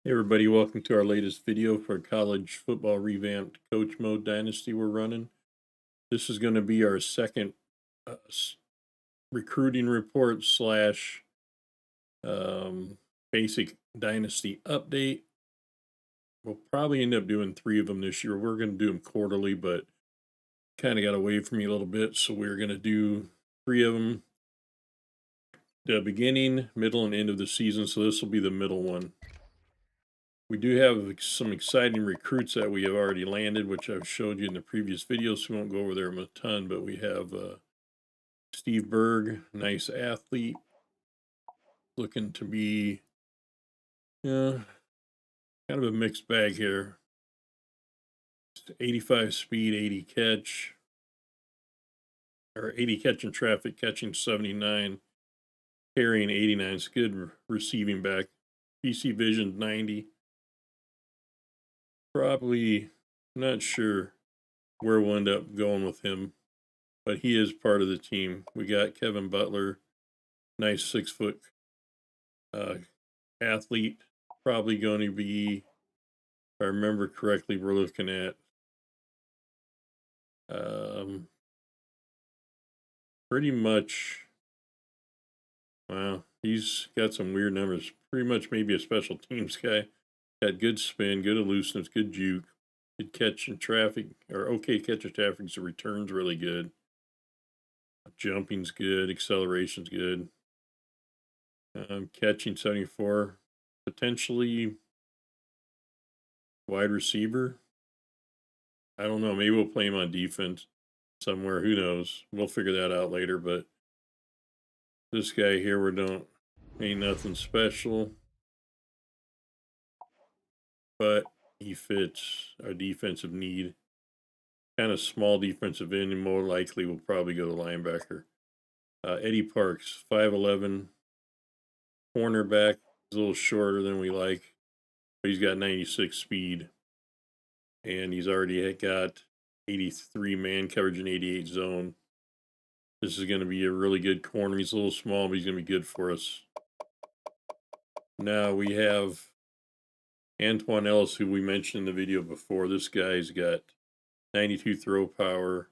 Hey everybody, welcome to our latest video for college football revamped coach mode dynasty we're running. This is going to be our second recruiting report slash basic dynasty update. We'll probably end up doing 3 of them this year. We're going to do them quarterly, but kind of got away from me a little bit, so we're going to do 3 of them, the beginning, middle, and end of the season. So this will be the middle one. We do have some exciting recruits that we have already landed, which I've showed you in the previous videos, so we won't go over there a ton, but we have Steve Berg, nice athlete, looking to be kind of a mixed bag here. 85 speed, 80 catch, or 80 catch in traffic, catching 79, carrying 89. It's good receiving back. PC vision 90. Probably not sure where we'll end up going with him, but he is part of the team. We got Kevin Butler, nice 6-foot athlete, probably going to be, if I remember correctly, we're looking at pretty much, wow, he's got some weird numbers. Pretty much maybe a special teams guy. Got good spin, good elusiveness, good juke, good catch in traffic, or okay catch in traffic, so returns really good. Jumping's good, acceleration's good. Catching 74, potentially wide receiver. I don't know. Maybe we'll play him on defense somewhere. Who knows? We'll figure that out later. But this guy here, ain't nothing special, but he fits our defensive need. Kind of small defensive end, and more likely will probably go to linebacker. Eddie Parks, 5'11", cornerback. He's a little shorter than we like, but he's got 96 speed, and he's already got 83 man coverage and 88 zone. This is going to be a really good corner. He's a little small, but he's going to be good for us. Now we have Antoine Ellis, who we mentioned in the video before. This guy's got 92 throw power,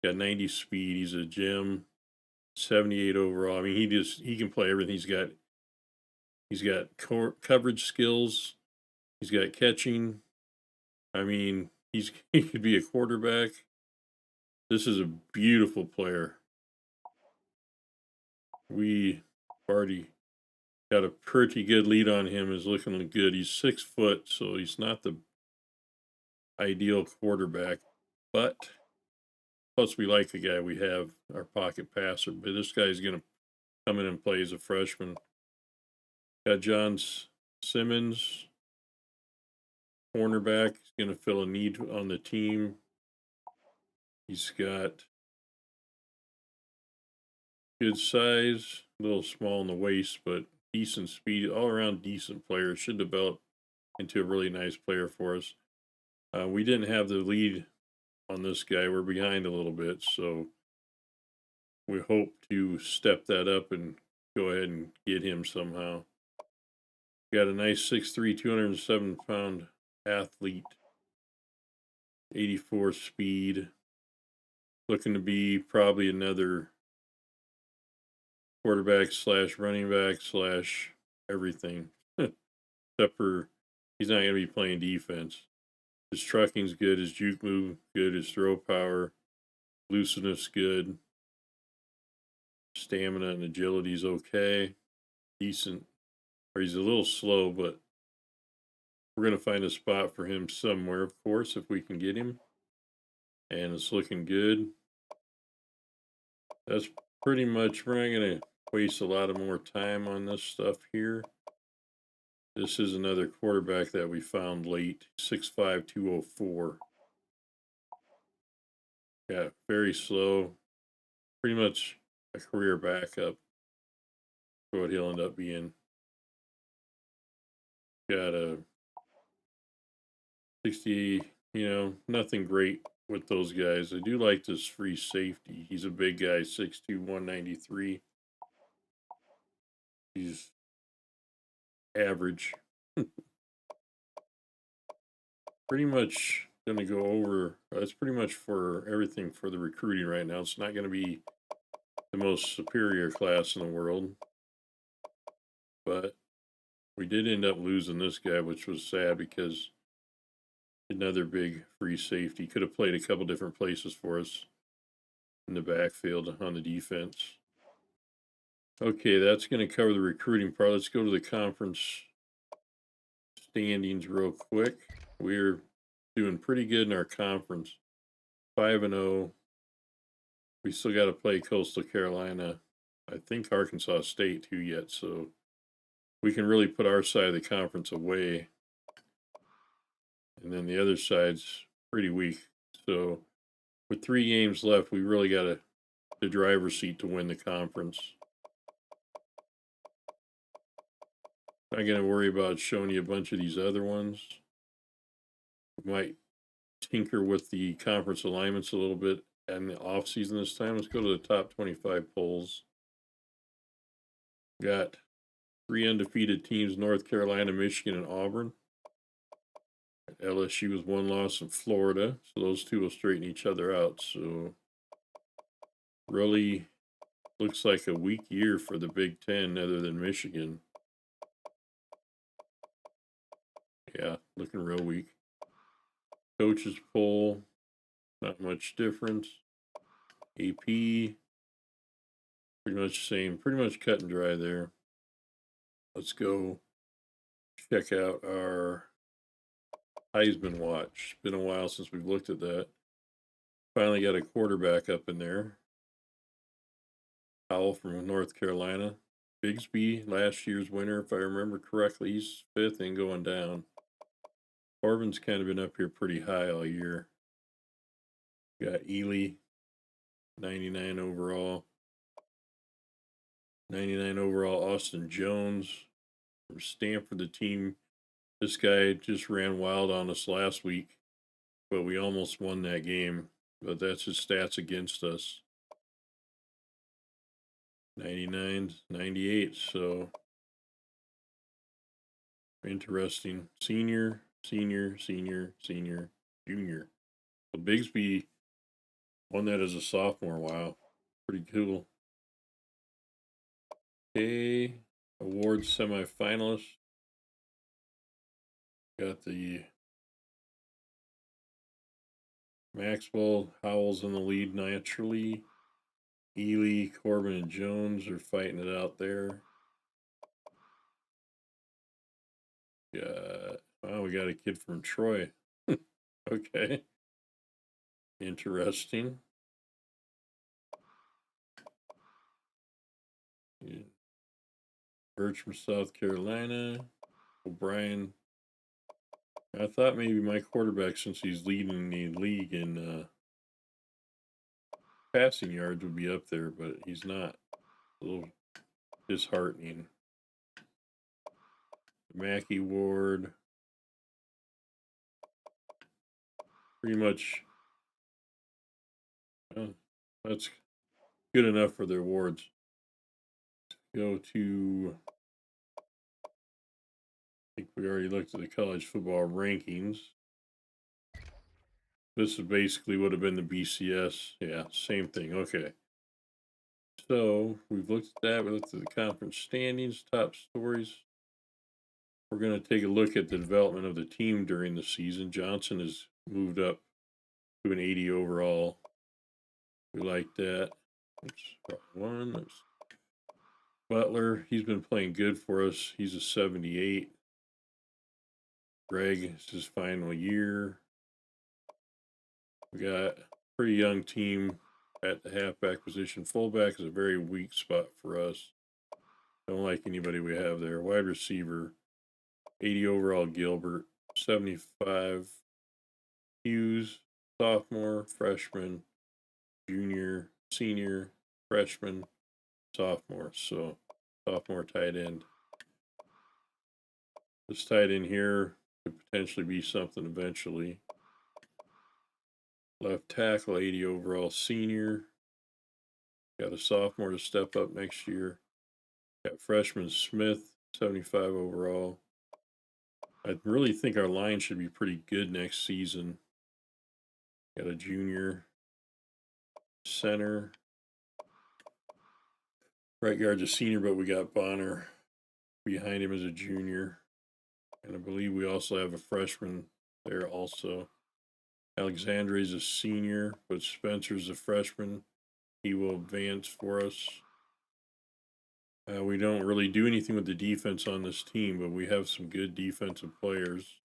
got 90 speed. He's a gem, 78 overall. I mean, he can play everything. He's got coverage skills. He's got catching. I mean, he could be a quarterback. This is a beautiful player. We already got a pretty good lead on him. Is looking good. He's 6 foot, so he's not the ideal quarterback, but plus we like the guy we have, our pocket passer. But this guy's going to come in and play as a freshman. Got John Simmons, cornerback. He's going to fill a need on the team. He's got good size, a little small in the waist, but decent speed, all around decent player. Should develop into a really nice player for us. We didn't have the lead on this guy. We're behind a little bit, so we hope to step that up and go ahead and get him somehow. Got a nice 6'3", 207-pound athlete, 84 speed. Looking to be probably another quarterback slash running back slash everything. Except for he's not going to be playing defense. His trucking's good, his juke move good, his throw power, looseness good, stamina and agility's okay, decent. Or he's a little slow, but we're going to find a spot for him somewhere, of course, if we can get him. And it's looking good. That's pretty much, we're not going to waste a lot of more time on this stuff here. This is another quarterback that we found late, 6'5", 204. Yeah, very slow. Pretty much a career backup for what he'll end up being. Got a 60, nothing great with those guys. I do like this free safety. He's a big guy, 6'2", 193. He's average. pretty much going to go over, that's pretty much for everything for the recruiting right now. It's not going to be the most superior class in the world, but we did end up losing this guy, which was sad because another big free safety could have played a couple different places for us in the backfield on the defense. Okay, that's going to cover the recruiting part. Let's go to the conference standings real quick. We're doing pretty good in our conference. 5-0. We still got to play Coastal Carolina. I think Arkansas State too yet, so we can really put our side of the conference away. And then the other side's pretty weak. So with 3 games left, we really got the driver's seat to win the conference. Not going to worry about showing you a bunch of these other ones. We might tinker with the conference alignments a little bit in the off season this time. Let's go to the top 25 polls. Got 3 undefeated teams: North Carolina, Michigan, and Auburn. LSU was 1 loss in Florida, so those two will straighten each other out. So really looks like a weak year for the Big Ten other than Michigan. Yeah, looking real weak. Coaches poll, not much difference. AP, pretty much the same, pretty much cut and dry there. Let's go check out our Heisman watch. It's been a while since we've looked at that. Finally got a quarterback up in there. Howell from North Carolina. Bigsby, last year's winner, if I remember correctly. He's 5th and going down. Corbin's kind of been up here pretty high all year. Got Ely, 99 overall. 99 overall, Austin Jones from Stanford, the team. This guy just ran wild on us last week, but we almost won that game. But that's his stats against us. 99, 98, so interesting. Senior, junior. So Bigsby won that as a sophomore. Wow, pretty cool. Okay, awards semifinalists. Got the Maxwell, Howell's in the lead naturally. Ely, Corbin, and Jones are fighting it out there. Oh, we got a kid from Troy. Okay. Interesting. Yeah. Birch from South Carolina. O'Brien. I thought maybe my quarterback, since he's leading the league in passing yards, would be up there, but he's not. A little disheartening. Mackey Ward. Pretty much. That's good enough for their awards. Go to, I think we already looked at the college football rankings. This is basically would have been the BCS. Yeah, same thing. Okay. So we've looked at that. We looked at the conference standings, top stories. We're going to take a look at the development of the team during the season. Johnson has moved up to an 80 overall. We like that. Oops, one. That's Butler. He's been playing good for us. He's a 78. Greg, it's his final year. We got a pretty young team at the halfback position. Fullback is a very weak spot for us. Don't like anybody we have there. Wide receiver, 80 overall Gilbert, 75 Hughes, sophomore, freshman, junior, senior, freshman, sophomore. So sophomore tight end. This tight end here could potentially be something eventually. Left tackle, 80 overall senior. Got a sophomore to step up next year. Got freshman Smith, 75 overall. I really think our line should be pretty good next season. Got a junior center. Right guard's a senior, but we got Bonner behind him as a junior. And I believe we also have a freshman there also. Alexandre's a senior, but Spencer's a freshman. He will advance for us. We don't really do anything with the defense on this team, but we have some good defensive players.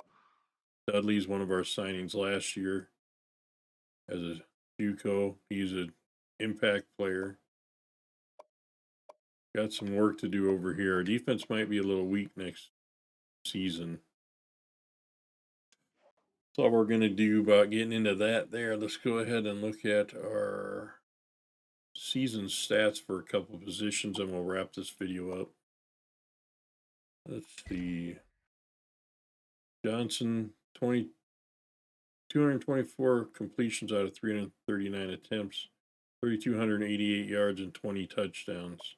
Dudley's one of our signings last year as a JUCO. He's an impact player. Got some work to do over here. Our defense might be a little weak next season. That's all we're going to do about getting into that there. Let's go ahead and look at our season stats for a couple of positions and we'll wrap this video up. Let's see. Johnson, 224 completions out of 339 attempts, 3,288 yards and 20 touchdowns,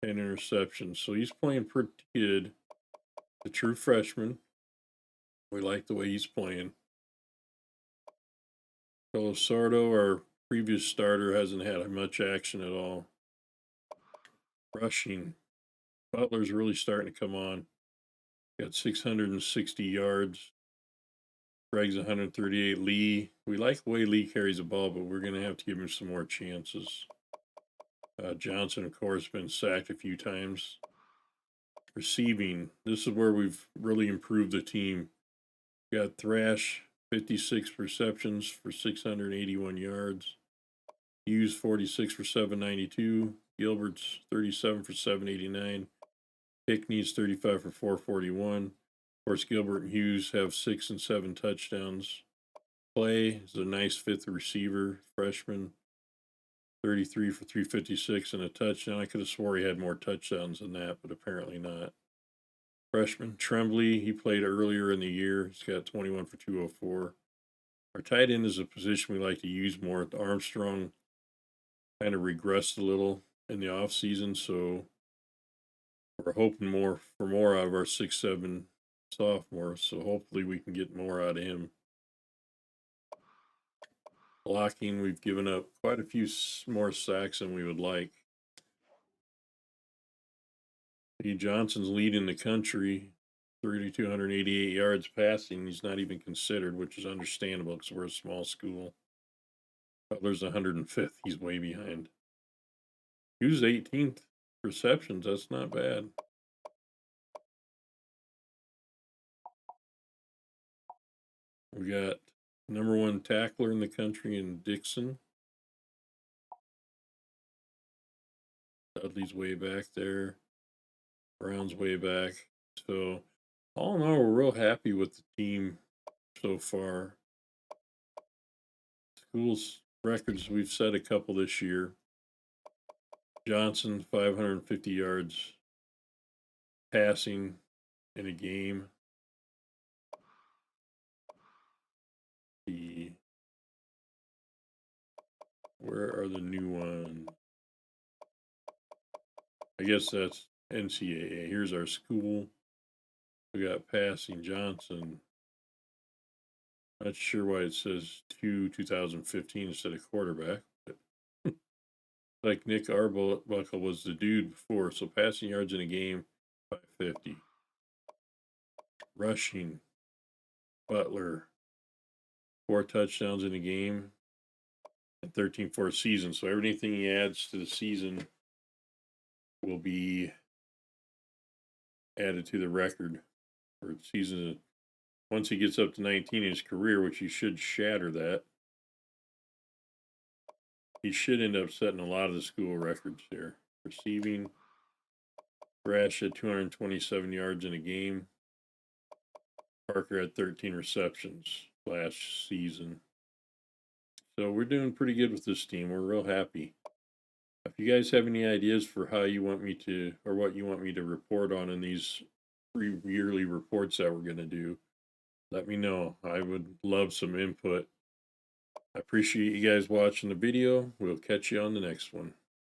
10 interceptions. So he's playing pretty good. The true freshman. We like the way he's playing. Sardo, our previous starter, hasn't had much action at all. Rushing. Butler's really starting to come on. Got 660 yards. Greg's 138. Lee, we like the way Lee carries the ball, but we're going to have to give him some more chances. Johnson, of course, been sacked a few times. Receiving, this is where we've really improved the team. Got Thrash, 56 receptions for 681 yards. Hughes, 46 for 792. Gilbert's 37 for 789. Hickney's 35 for 441. Of course, Gilbert and Hughes have 6 and 7 touchdowns. Clay is a nice fifth receiver, freshman, 33 for 356 and a touchdown. I could have swore he had more touchdowns than that, but apparently not. Freshman, Tremblay, he played earlier in the year. He's got 21 for 204. Our tight end is a position we like to use more. Armstrong kind of regressed a little in the offseason, so we're hoping for more out of our 6'7" sophomore, so hopefully we can get more out of him. Blocking, we've given up quite a few more sacks than we would like. E. Johnson's leading the country, 3,288 yards passing. He's not even considered, which is understandable because we're a small school. Butler's 105th. He's way behind. He was 18th receptions. That's not bad. We got #1 tackler in the country in Dixon. Dudley's way back there. Brown's way back. So, all in all, we're real happy with the team so far. School's records, we've set a couple this year. Johnson, 550 yards passing in a game. Where are the new ones? I guess that's NCAA. Here's our school. We got passing Johnson. Not sure why it says 2015 instead of quarterback. But like Nick Arbuckle was the dude before. So passing yards in a game, 550. Rushing, Butler, 4 touchdowns in a game, and 13 for a season. So everything he adds to the season will be added to the record for the season. Once he gets up to 19 in his career, which he should shatter that, he should end up setting a lot of the school records there. Receiving, Thrash at 227 yards in a game. Parker had 13 receptions last season. So we're doing pretty good with this team. We're real happy. If you guys have any ideas for how you want me to, or what you want me to report on in these 3 yearly reports that we're going to do, let me know. I would love some input. I appreciate you guys watching the video. We'll catch you on the next one.